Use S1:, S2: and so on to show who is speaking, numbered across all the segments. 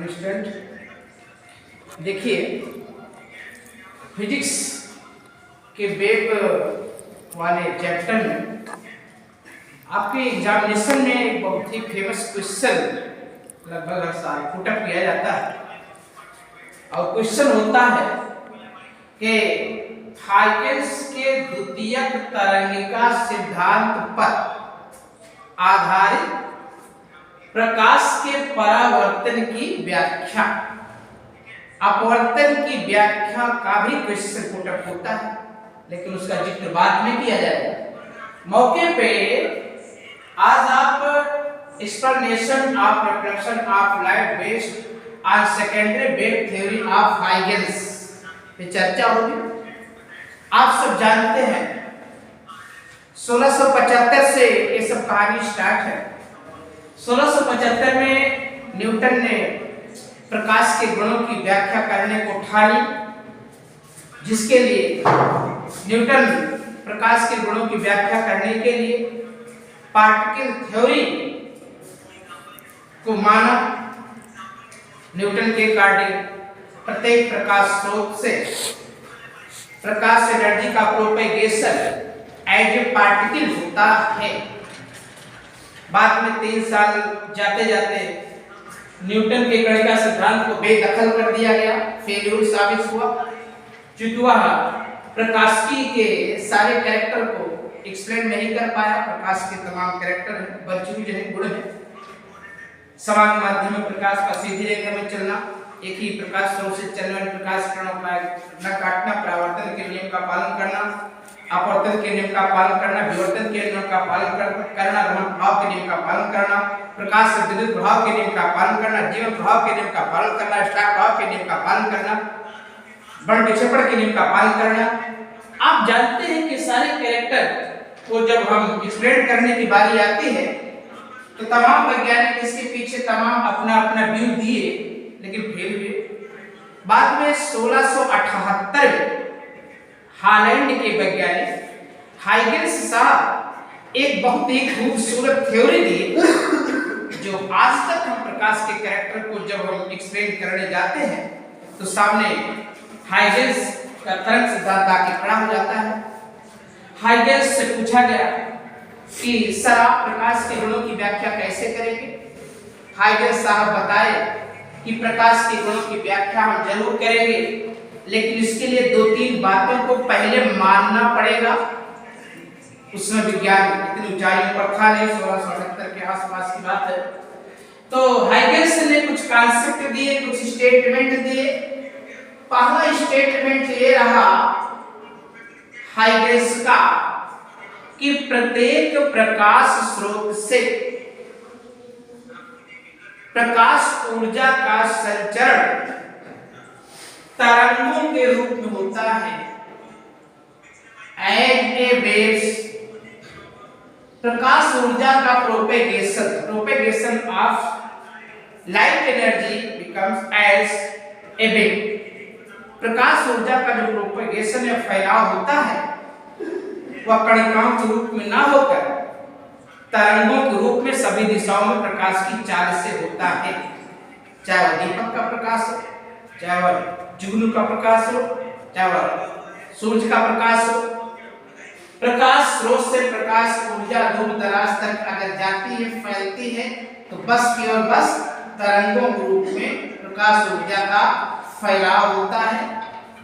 S1: Dear student, देखिए physics के wave वाले चैप्टर में आपके एग्जामिनेशन में एक बहुत ही फेमस क्वेश्चन लगभग हर साल पुटअप किया जाता है और क्वेश्चन होता है कि हाइगन्स के द्वितीयक तरंगिका सिद्धांत पर आधारित प्रकाश के परावर्तन की व्याख्या, अपवर्तन की व्याख्या का भी क्वेश्चन पुटअप होता है, लेकिन उसका जिक्र बाद में किया जाएगा। मौके पे आज आप explanation of reflection of light based on secondary wave theory of Huygens पे चर्चा होगी। आप सब जानते हैं 1675 से ये सब कहानी स्टार्ट है। 1675 में न्यूटन ने प्रकाश के गुणों की व्याख्या करने को ठानी, जिसके लिए न्यूटन प्रकाश के गुणों की व्याख्या करने के लिए पार्टिकल थ्योरी को माना। न्यूटन के अकॉर्डिंग प्रत्येक प्रकाश स्रोत से प्रकाश एनर्जी का प्रोपेगेशन एज ए पार्टिकल होता है। बाद में 3 साल जाते जाते न्यूटन के कणिका सिद्धांत को बेदखल कर दिया गया, फेल्यूर साबित हुआ, क्योंकि वह प्रकाशिकी के सारे कैरेक्टर को एक्सप्लेन नहीं कर पाया। प्रकाश के तमाम कैरेक्टर वर्चुअल हैं, गुण हैं। समान माध्यम में प्रकाश का सीधी रेखा में चलना, एक ही प्रकाश स्रोत से चलने वाले प्रकाश किरणों का न काटना, परावर्तन के नियम का पालन करना, अपवर्तन के नियम का पालन करना, विवर्तन के नियम का पालन करना, रमण प्रभाव के नियम का पालन करना, प्रकाश से विद्युत प्रभाव के नियम का पालन करना, जीवन प्रभाव के नियम का पालन करना, स्टार प्रभाव के नियम का पालन करना, बड़ विक्षेपण के नियम का पालन करना। आप जानते हैं कि सारे कैरेक्टर को जब हम एक्सप्लेन करने की बारी आती है तो तमाम वैज्ञानिक इसके पीछे तमाम अपना अपना व्यू दिए, लेकिन फेल हुए। बाद में 1678 में हॉलैंड के वैज्ञानिक हाइगन्स साहब एक बहुत ही खूबसूरत थ्योरी दी, जो आज तक हम प्रकाश के कैरेक्टर को जब हम एक्सप्लेन करने जाते हैं तो सामने हाइगन्स का तरंग सिद्धांत आके खड़ा हो जाता है। हाइगन्स से पूछा गया कि सर आप प्रकाश के गुणों की व्याख्या कैसे करेंगे? हाइगन्स साहब बताए कि प्रकाश के गुणों की व्याख्या हम जरूर करेंगे, लेकिन इसके लिए 2-3 बातों को पहले मानना पड़ेगा। उसमें विज्ञान इतनी ऊंचाइयों पर था नहीं, 1678 के आसपास की बात है। तो हाइगन्स ने कुछ कॉन्सेप्ट दिए, कुछ स्टेटमेंट दिए। पहला स्टेटमेंट ये रहा हाइगन्स का कि प्रत्येक प्रकाश स्रोत से प्रकाश ऊर्जा का संचरण तरंगों के रूप में होता है, एज ए वेव्स। प्रकाश ऊर्जा का propagation of light energy becomes as a wave. प्रकाश ऊर्जा का जो प्रोपेगेशन या फैलाव होता है वह कणिकाओं के रूप में ना होकर तरंगों के रूप में सभी दिशाओं में प्रकाश की चाल से होता है। चाहे वह दीपक का प्रकाश हो, चाहे वह जुगनू का प्रकाश हो, चाहे वह सूर्य का प्रकाश हो। प्रकाश स्रोत से प्रकाश ऊर्जा दूर दराज तक अगर जाती है, फैलती है, तो बस केवल बस तरंगों के रूप में प्रकाश ऊर्जा का फैलाव होता है।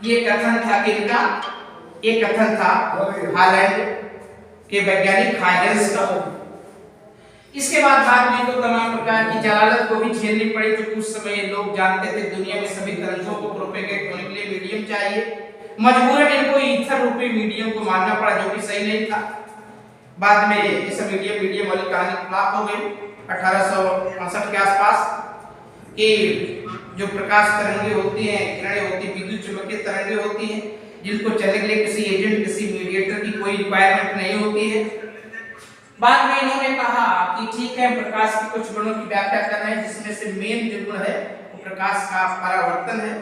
S1: ये कथन था किनका? ये कथन था हॉलैंड के वैज्ञानिक हाइगन्स का। इसके बाद में तो तमाम प्रकार की जलालत को भी झेलनी पड़ी, तो कुछ समय लोग जानते थे दुनिया में सभी तरंगों को प्रोपेगेट होने के लिए मीडियम चाहिए। मजबूरन इनको ईथर रूपी मीडियम को मानना पड़ा, जो कि सही नहीं था। बाद में ये सब मीडियम वाली कहानी फ्लॉप हो गई 1865 के आसपास। कि जो प्रकाश तरंगें होती हैं, किरणें होती हैं, विद्युत चुंबकीय तरंगें होती हैं, जिनको चलने के लिए किसी एजेंट, किसी मीडिएटर की कोई रिक्वायरमेंट नहीं होती है। बाद में इन्होंने कहा कि ठीक है, प्रकाश के कुछ गुणों की व्याख्या कर रहे हैं, जिसमें से मेन जो गुण है वो प्रकाश का परावर्तन है।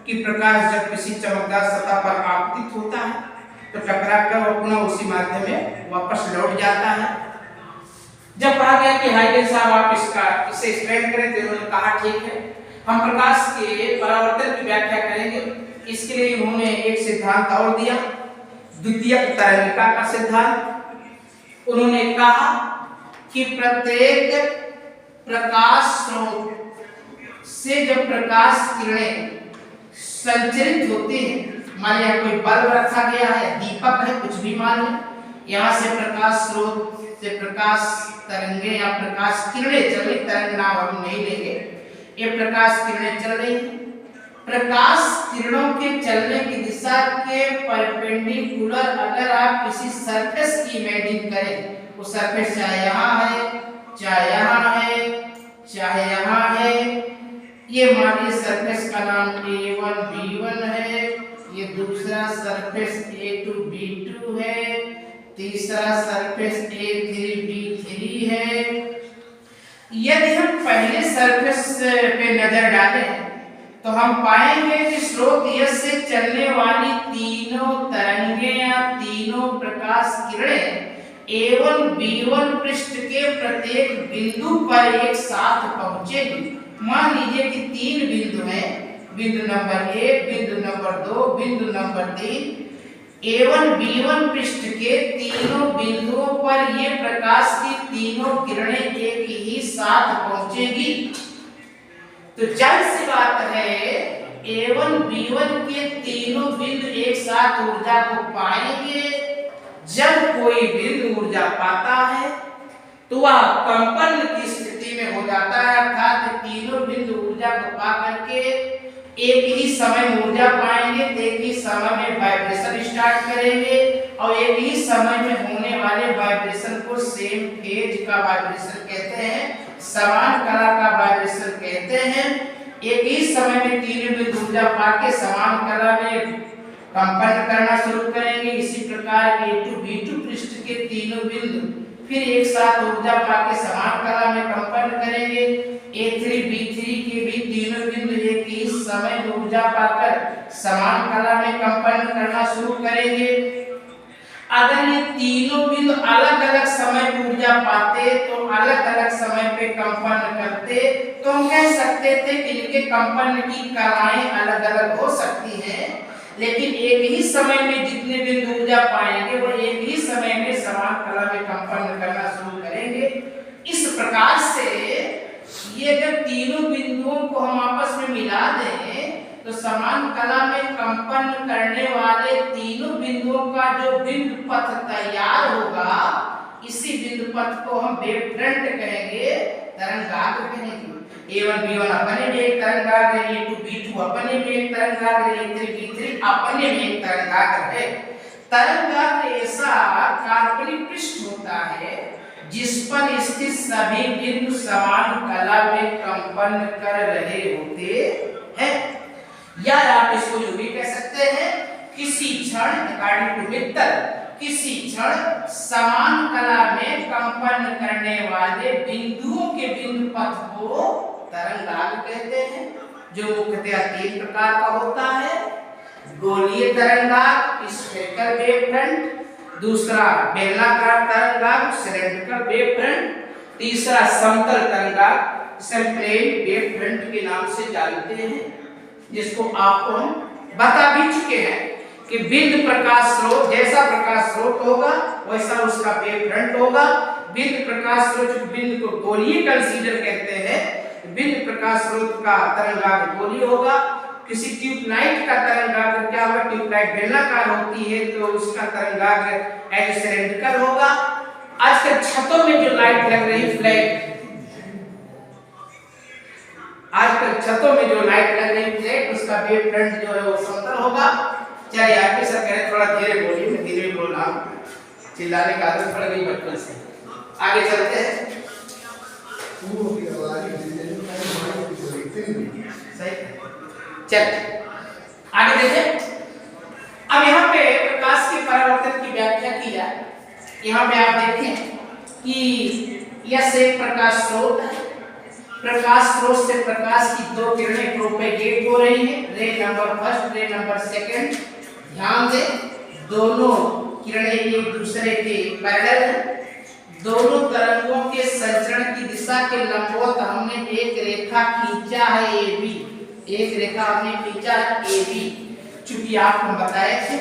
S1: कि प्रकाश जब किसी चमकदार सतह पर आपतित होता है तो टकरा कर वो पुनः उसी माध्यम में वापस लौट जाता है। जब कहा गया कि हाइगन्स साहब आप इसे एक्सप्लेन करें, तो उन्होंने कहा ठीक है, हम प्रकाश के परावर्तन की व्याख्या करेंगे। इसके लिए उन्होंने एक सिद्धांत और दिया, द्वितीयक तरंगिका का सिद्धांत। उन्होंने कहा कि प्रत्येक प्रकाश स्रोत से जब प्रकाश किरणें संचरित होती हैं, मान लिया कोई बल्ब रखा गया है, दीपक है, कुछ भी मान लें, यहाँ से प्रकाश स्रोत से प्रकाश तरंगे या प्रकाश किरणें चल रही, तरंग नाम हम नहीं लेंगे, ये प्रकाश किरणें चल रही हैं। प्रकाश किरणों के चलने की दिशा के परपेंडिकुलर अगर आप किसी सरफेस की इमेजिन करें, वो सरफेस चाहे यहाँ है, चाहे यहाँ है, चाहे यहाँ है, ये मानिए सरफेस का नाम A1 B1 है, ये दूसरा सरफेस A2 B2 है, तीसरा सरफेस A3 B3 है। यदि हम पहले सरफेस पे नजर डालें तो हम पाएंगे कि स्रोत यश से चलने वाली तीनों तरंगें या तीनों प्रकाश किरणें A1 B1 पृष्ठ के प्रत्येक बिंदु पर एक साथ पहुंचेगी। मान लीजिए कि तीन बिंदु हैं, बिंदु नंबर 1, बिंदु नंबर 2, बिंदु नंबर 3। A1 B1 पृष्ठ के तीनों बिंदुओं पर ये प्रकाश की तीनों किरणें एक ही साथ पहुंचेगी। तो जाहिर सी बात है A1 B1 के तीनों बिंदु एक साथ ऊर्जा को पाएंगे। जब कोई बिंदु ऊर्जा पाता है तो वह कंपन की स्थिति में हो जाता है, अर्थात तीनों बिंदु ऊर्जा को पा करके एक ही समय में ऊर्जा पाएंगे, एक ही समय में वाइब्रेशन स्टार्ट करेंगे और एक ही समय में होने वाले वाइब्रेशन को सेम फेज का वाइब्रेशन कहते हैं, समान कला का वाइब्रेशन कहते हैं। एक ही समय में तीनों बिंदु ऊर्जा पाके समान कला में कंपन करना शुरू करेंगे। इसी प्रकार A2 B2 पृष्ठ के तीनों बिंदु फिर एक साथ ऊर्जा पाके समान कला में कंपन करेंगे। A3 B3 के भी तीनों बिंदु एक ही समय में ऊर्जा पाकर समान कला में कंपन करना शुरू करेंगे। अगर ये तीनों बिंदु अलग अलग समय पर ऊर्जा पाते तो अलग अलग समय पे कंपन करते, तो हम कह सकते थे कि इनके कंपन की कलाएं अलग अलग हो सकती हैं, लेकिन एक ही समय में जितने बिंदु ऊर्जा पाएंगे वो एक ही समय में समान कला में कंपन करना शुरू करेंगे। इस प्रकार से ये जब तीनों बिंदुओं को हम आपस में मिला दें तो समान कला में कंपन करने वाले तीनों बिंदुओं का जो बिंदु पथ तैयार होगा, इसी बिंदु पथ को हम वेव फ्रंट कहेंगे, तरंगाग्र कहेंगे। A1 B1 अपने में एक तरंगाग्र है, A2 B2 अपने में एक तरंगाग्र है, A3 B3 अपने में एक तरंगाग्र है। तरंगाग्र ऐसा काल्पनिक पृष्ठ होता है जिस पर स्थित सभी बिंदु समान कला में कंपन कर रहे होते हैं, या आप इसको जो भी कह सकते हैं, किसी क्षण अकॉर्डिंग टू मित्तल, किसी क्षण समान कला में कंपन करने वाले बिंदुओं के बिंदु पथ को तरंगाग्र कहते हैं, जो मुख्यतः तीन प्रकार का होता है। गोलीय तरंगाग्र स्फेरिकल वेव फ्रंट, दूसरा बेलनाकार तरंगाग्र सिलेंड्रिकल वेव फ्रंट, तीसरा समतल तरंगाग्र प्लेन वेव फ्रंट के नाम से जानते हैं, जिसको आपको हम बता भी चुके हैं कि बिंदु प्रकाश स्रोत जैसा प्रकाश स्रोत होगा वैसा उसका वेव फ्रंट होगा। बिंदु प्रकाश स्रोत बिंदु को गोलीय कंसीडर कहते हैं, बिंदु प्रकाश स्रोत का तरंगाग्र गोलीय होगा। किसी ट्यूबलाइट का तरंगाग्र क्या होगा, ट्यूबलाइट बेलनाकार होती है तो उसका तरंगाग्र एज सिलेंड्रिकल होगा। आजकल छतों में जो लाइट लग रही फ्लैट, आजकल छतों में जो लाइट लग रही फ्लैट, उसका वेव फ्रंट जो है वो समतल होगा। चलिए आपके सर कह रहे थोड़ा धीरे बोलिए, मैं धीरे बोल रहा हूँ, चिल्लाने का आदत पड़ गई बचपन से। आगे चलते हैं। सही, चल आगे देखिए। अब यहाँ पे प्रकाश के परावर्तन की व्याख्या की जाए। यहाँ पे आप देखें कि यह एक प्रकाश स्रोत है। प्रकाश स्रोत से प्रकाश की दो किरणें प्रोपेगेट हो रही हैं, रे नंबर फर्स्ट, रे नंबर सेकंड। ध्यान दें, दोनों किरणें एक दूसरे के पैरेलल हैं। दोनों तरंगों के संचरण की दिशा के लंबवत हमने एक रेखा खींचा है AB, एक रेखा हमने खींचा है AB। चूंकि आपको बताए थे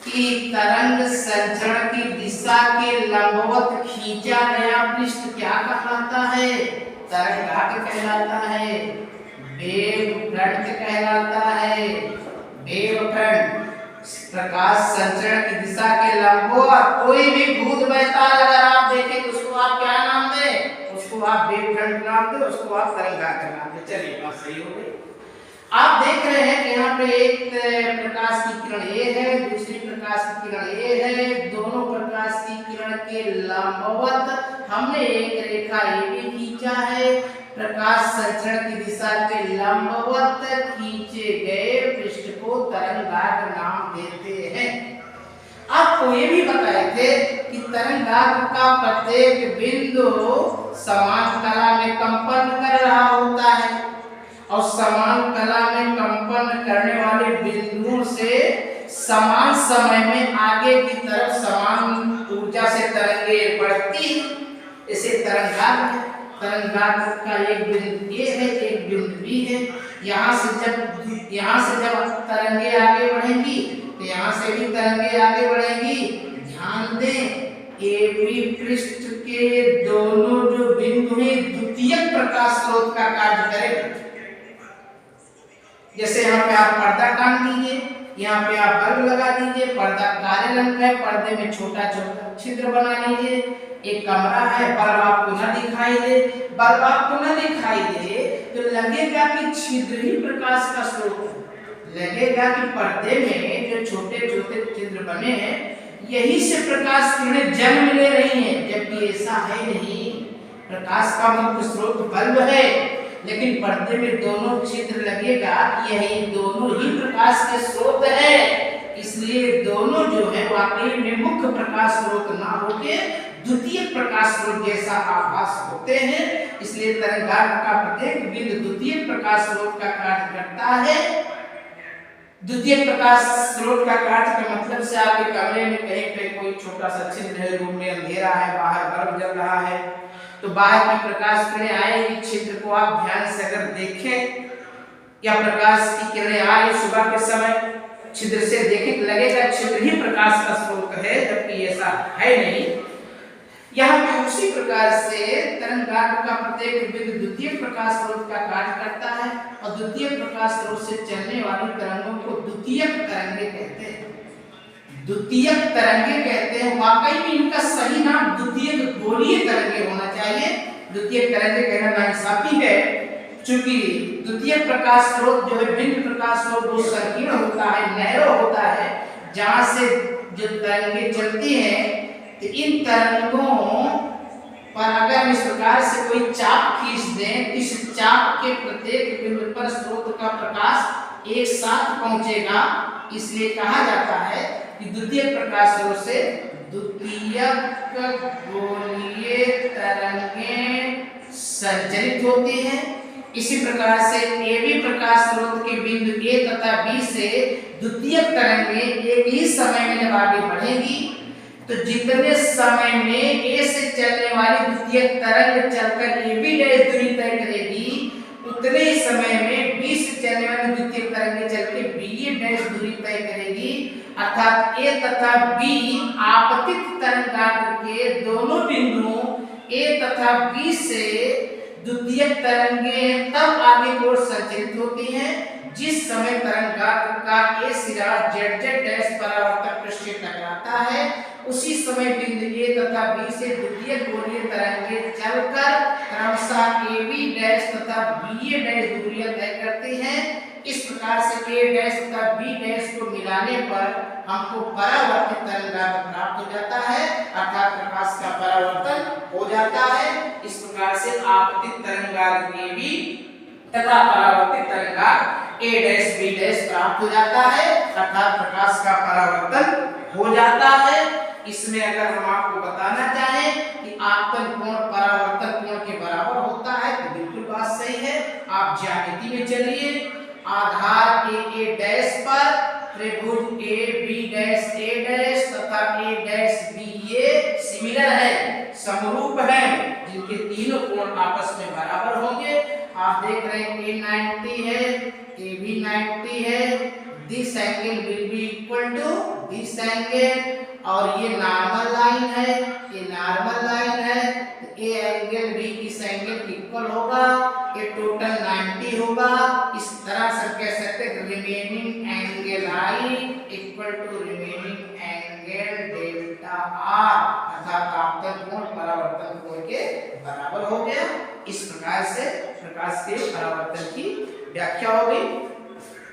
S1: कि तरंग संचरण की दिशा के लंबवत खींचा गया पृष्ठ क्या कहलाता है? तरंगाग्र कहलाता है, वेव फ्रंट कहलाता है। वेव फ्रंट प्रकाश संचरण की दिशा के लंबवत कोई भी भूत बैताल अगर आप देखें तो उसको आप क्या नाम दें? उसको आप वेव फ्रंट नाम दें, उसको आप तरंगाग्र नाम दें। चलिए बात सही हो गई। आप देख रहे हैं कि यहाँ पे एक प्रकाश की किरण ए है, दूसरी प्रकाश की किरण ए है। दोनों प्रकाश की किरण के लंबवत हमने एक रेखा AB खींचा है। प्रकाश संचरण की दिशा के लंबवत खींचे गए पृष्ठ को तरंगाग्र नाम देते हैं। आपको ये भी बताए थे कि तरंगाग्र का प्रत्येक बिंदु समान कला में कंपन कर रहा होता है और समान कला में कंपन करने वाले बिंदुओं से समान समय में आगे की तरफ समान ऊर्जा से तरंगें बढ़ती हैं। इसे तरंगाग्र है। तरंगाग्र का एक बिंदु ए है, एक बिंदु बी है। यहाँ से जब तरंगे आगे बढ़ेंगी तो यहाँ से भी तरंगे आगे बढ़ेंगी। ध्यान दें AB पृष्ठ के दोनों जो बिंदु हैं द्वितीयक प्रकाश स्रोत का कार्य करेंगे। जैसे यहाँ पे आप पर्दा टांग दीजिए, यहाँ पे आप बल्ब लगा दीजिए, पर्दा काले रंग का है, पर्दे में छोटा छोटा छिद्र बना लीजिए। एक कमरा है, बल्ब आपको न दिखाई दे, बल्ब आपको न दिखाई दे तो लगेगा कि छिद्र ही प्रकाश का स्रोत है। लगेगा कि पर्दे में जो छोटे छोटे छिद्र बने हैं यही से प्रकाश किरणें जन्म ले रही हैं, जबकि ऐसा है नहीं। प्रकाश का मुख्य स्रोत बल्ब है, लेकिन पर्दे में दोनों छिद्र लगेगा, यही दोनों ही प्रकाश के स्रोत है। इसलिए दोनों जो है वाकई में मुख्य प्रकाश स्रोत ना होके द्वितीय प्रकाश स्रोत जैसा आभास होते हैं। इसलिए तरंगाग्र का प्रत्येक बिंदु द्वितीय प्रकाश स्रोत का कार्य करता है। द्वितीय प्रकाश स्रोत का कार्य का मतलब से आपके कमरे में कहीं पे कोई छोटा सा छिद्र है, रूम में अंधेरा है, बाहर बल्ब जल रहा है, तो बाहर की प्रकाश किरणें आएगी, छिद्र को आप ध्यान से अगर देखें या प्रकाश की किरणें आए सुबह के समय छिद्र से देखें तो लगेगा छिद्र ही प्रकाश का स्रोत है, जबकि ऐसा है नहीं। यहाँ पे उसी प्रकार से तरंगाग्र का प्रत्येक बिंदु द्वितीय प्रकाश स्रोत का कार्य करता है और द्वितीय प्रकाश स्रोत से चलने वाली तरंगों को द्वितीयक तरंगे कहते हैं। द्वितीयक तरंगे कहते हैं। वाकई में इनका सही नाम द्वितीयक गोलीय तरंगे होना चाहिए। द्वितीयक तरंगे कहना नाइंसाफी है, क्योंकि द्वितीय प्रकाश स्रोत जो है बिंदु प्रकाश स्रोत वो संकीर्ण होता है, नैरो होता है, जहां से जो तरंगे चलती हैं तो इन तरंगों पर अगर हम इस प्रकार से कोई चाप खींच दें, इस चाप के प्रत्येक बिंदु पर स्रोत का प्रकाश एक साथ पहुंचेगा। इसलिए कहा जाता है कि द्वितीय प्रकाश स्रोत से द्वितीयक गोलीय तरंगें संचरित होती हैं। इसी प्रकार से AB प्रकाश स्रोत के बिंदु A तथा B से द्वितीयक तरंगें एक ही समय में जब आगे बढ़ेंगी तो जितने समय में A से चलने वाली द्वितीयक तरंग चलकर AB डैश दूरी तय करेगी, उतने ही समय में B से चलने वाली द्वितीयक तरंग चलकर BA डैश दूरी तय करेगी। अर्थात A तथा B आपतित तरंगाग्र के दोनों बिंदुओं A तथा B से द्वितीयक तरंगें तब आगे की ओर संचरित होती हैं जिस समय तरंगाग्र का A सिरा ZZ डैश परावर्तक पृष्ठ से टकराता है। उसी समय बिंदु A तथा B से द्वितीय गोलीय तरंगें चलकर क्रमशः AB डैश तथा BA डैश दूरियां तय करती हैं। इस प्रकार से A डैश तथा B डैश को मिलाने पर हमको परावर्तित तरंगाग्र प्राप्त हो जाता है, अर्थात प्रकाश का परावर्तन हो जाता है। इस प्रकार से आपतित तरंगाग्र AB तथा परावर्तित तरंगाग्र A डैश B डैश प्राप्त हो जाता है, अर्थात प्रकाश का परावर्तन हो जाता है। इसमें अगर हम आपको बताना चाहें कि आपतन कोण परावर्तन कोण के बराबर होता है तो बिल्कुल बात सही है। आप ज्यामिति में चलिए, आधार A डैश पर त्रिभुज A B dash A dash तथा A डैश B ये सिमिलर है, समरूप हैं, जिनके तीनों कोण आपस में बराबर होंगे। आप देख रहे हैं ए 90 है, ए भी 90 है, this angle will be equal to this angle, और ये नॉर्मल लाइन है, ये नॉर्मल लाइन है, तो ए एंगल भी इस एंगल के इक्वल होगा, ये टोटल 90 होगा। इस तरह से कह सकते हैं remaining angle I equal to remaining angle delta R, अर्थात आपतन कोण परावर्तन कोण के बराबर हो गया। इस प्रकार से प्रकाश के परावर्तन की व्याख्या हो गई।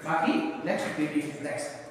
S1: बाकी नेक्स्ट वीडियो नेक्स्ट